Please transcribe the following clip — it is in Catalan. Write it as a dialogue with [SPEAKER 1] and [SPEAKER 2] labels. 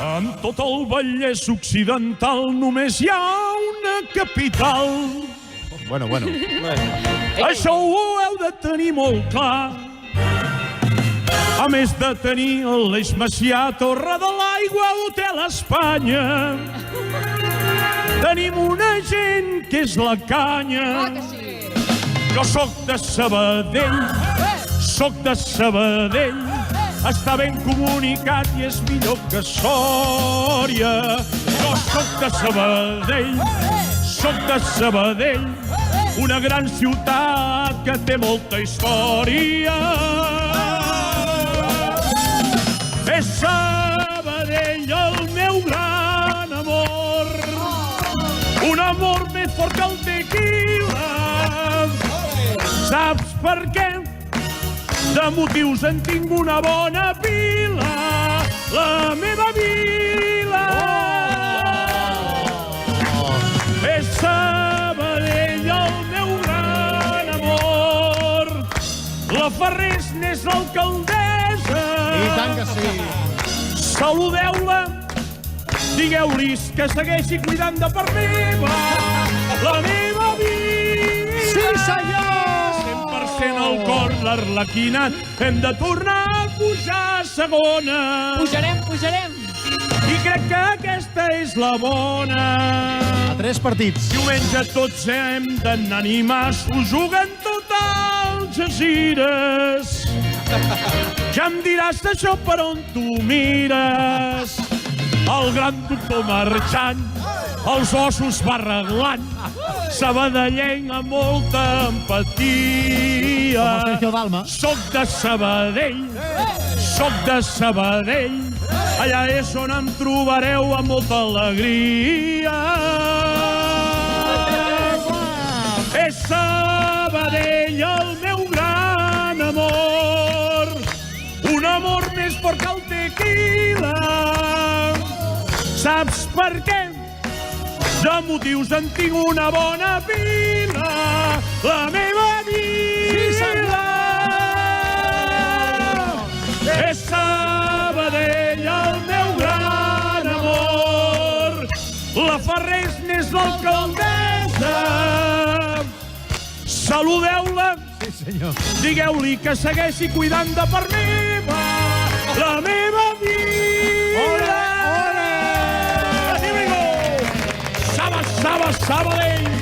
[SPEAKER 1] En tot el Vallès Occidental només hi ha una capital.
[SPEAKER 2] Bueno.
[SPEAKER 1] Això ho heu de tenir molt clar. A més de tenir l'Eix Macià, Torre de l'Aigua, Hotel Espanya, tenim una gent que és la canya. Jo soc de Sabadell, està ben comunicat i és millor que Sòria. Jo soc de Sabadell, una gran ciutat que té molta història. És Sabadell el meu gran amor, un amor més fort que el tequila. Saps per què? De motius en tinc una bona pila, la meva vila. És Sabadell el meu gran amor, la Farrés n'és l'alcaldessa.
[SPEAKER 2] I tant que sí.
[SPEAKER 1] Saludeu-la, digueu-li que segueixi cuidant de part meva, la meva vida.
[SPEAKER 2] Sí, senyor!
[SPEAKER 1] 100% al cor, l'Arlequina, hem de tornar a pujar a segona.
[SPEAKER 3] Pujarem.
[SPEAKER 1] I crec que aquesta és la bona.
[SPEAKER 2] A 3 partits.
[SPEAKER 1] Diumenge tots hem d'anar animats, ho juguen tot al Algesires. Ja em diràs això per on tu mires. El gran doctor marxant, els ossos va arreglant, sabadellenc amb molta empatia.
[SPEAKER 2] Com el Sergio Dalma.
[SPEAKER 1] Soc de Sabadell, allà és on em trobareu amb molta alegria. És Sabadell el meu gran amor, un amor més fort que el tequila. Saps per què? De motius en tinc una bona pila, la meva vila. És Sabadell el meu gran amor, la Farrés n'és l'alcaldessa. Saludeu-la,
[SPEAKER 2] Sí, senyor.
[SPEAKER 1] digueu-li que segueixi cuidant de part meva, la meva vida. Sabadell!